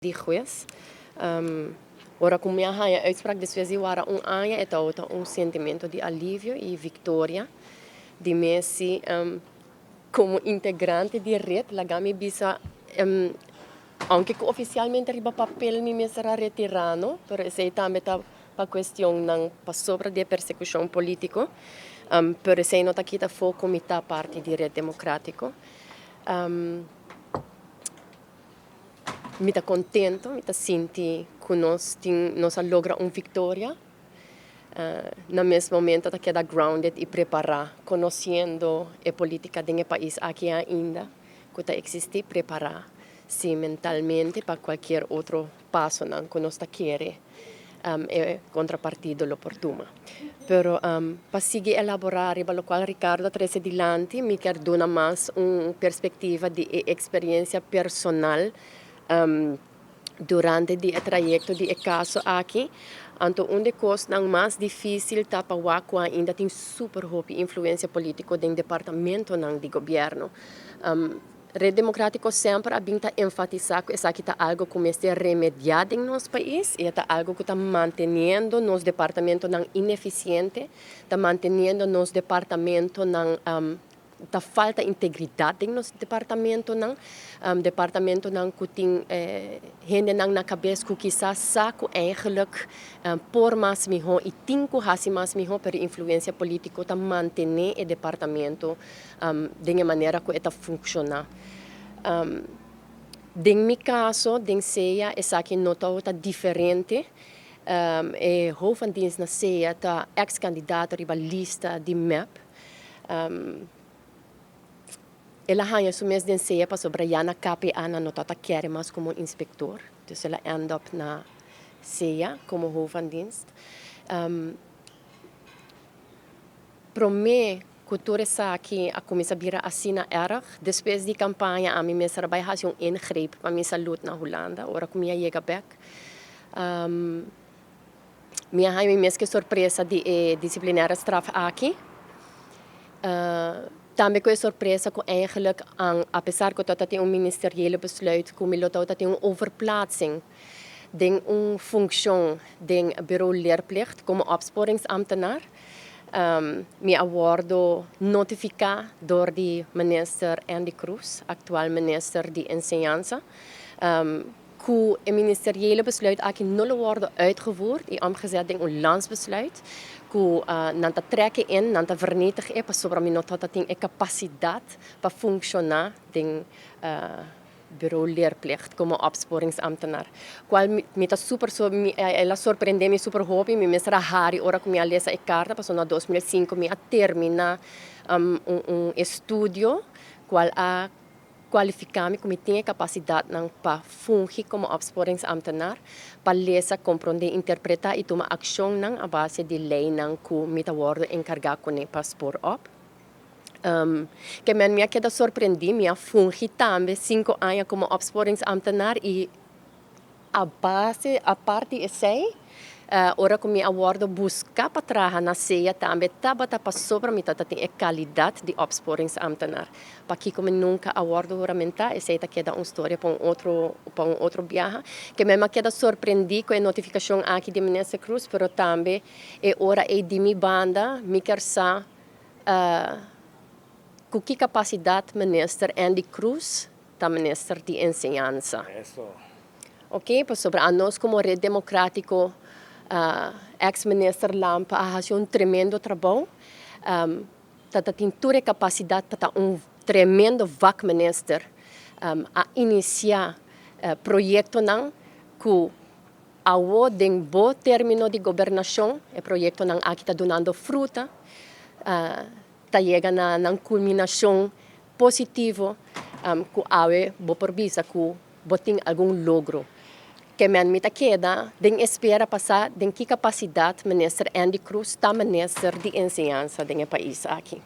de juez. Ora, com minha rainha, a uitspraak deswege era ano e outra sentimento de alívio e vitória de Messi como integrante de rede. La gami bisa, aunque oficialmente riba papel mi será retirado, pero esse também está para questão não para sobre de persecução político, pero esse não está aqui for comitê parte de rede democrático. Me está contento, me está senti que nós logra uma vitória. No mesmo momento, está queda grounded e preparar, conhecendo a política do país aqui ainda, que está existe, preparar se mentalmente para qualquer outro passo que nós queremos contrapartido oportuno. Pero para seguir elaborar, pelo qual Ricardo traz adiante, me quer dar mais uma perspectiva de experiência personal durante o trajeto de caso aqui. Então, onde coisa mais difícil está para o ainda tem super pouca influência política no departamento do governo. Rede Democrático sempre a enfatizar que isso aqui está algo que está remediado em nosso país e está algo que está mantendo nosso departamento não ineficiente, está mantendo nosso departamento não tá falta integridade no departamento não que tem gente na cabeça que quizás saco eigenlijk por mais melhor e tem que fazer mais melhor para influência política tá manter o departamento de maneira que está funciona. Em meu caso, em CEA, essa aqui não está diferente. E hoofddienst na CEA está ex-candidato para a lista de MEP. Ela ganha o mês de CEA para sobre a KPA na nota quer mais como inspector. Então ela end up na CEA como hoofddienst. Para mim, cultura está aqui a começar a vir assim na erg. Depois de campanha, a mim me será vai fazer ingreep para minha saúde na Holanda. Ora como eu chega back. Minha rainha me que surpresa de disciplinar straf aqui. Também com surpresa que eigenlijk, apesar que dat tem ministeriële besluit, que dat tem overplaatsing de een functie den bureau leerplicht como opsporingsambtenaar. Me awardo notificado door de minister Andy Cruz, actual minister de Enseñanza, que het ministeriële besluit eigenlijk nul wordt uitgevoerd, en omgezet in een landsbesluit, que nanta trekken in, nanta vernietigen, pas sobre minot dat tem capaciteit para funcionar den bureau leerplicht como opsporingsambtenaar. Qual me tá super ela surpreende me super hobby, me mesra hari ora que me alesa e carta, passou na 2005 me termina estudio qual a qualificar-me como tenho capacidade para fungir como opsporingsambtenaar, para ler, compreender, interpretar e tomar ação a base de lei que me está encarregado com o passport op. Que me queda surpreendido, me fungir também 5 anos como opsporingsambtenaar e a base, a parte de sei, ora que me awardo buscar para trabalhar na CEA também tabata para sobre me tem a qualidade de opsporingsambtenaar. Para que como nunca awardo juramentar, essa é queda uma história para outro viagem. Que me queda surpreendido com a notificação aqui de minister Cruz, pero também é hora de minha banda, me quer saber com que capacidade minister Andy Cruz, da minister de Enseñanza. Ok, para sobre a nós como Rede Democrático, ex-minister Lampa a fazer tremendo trabalho. Tem toda a capacidade para tremendo minister a iniciar projeto que ao den bom término de governação, o projeto aqui está dando fruta, está chegando na culminação positiva, que awe bo provisa que botem algum logro. Que me queda, den espera passar, den que capacidade minister Andy Cruz está minister de Enseñanza do país aqui.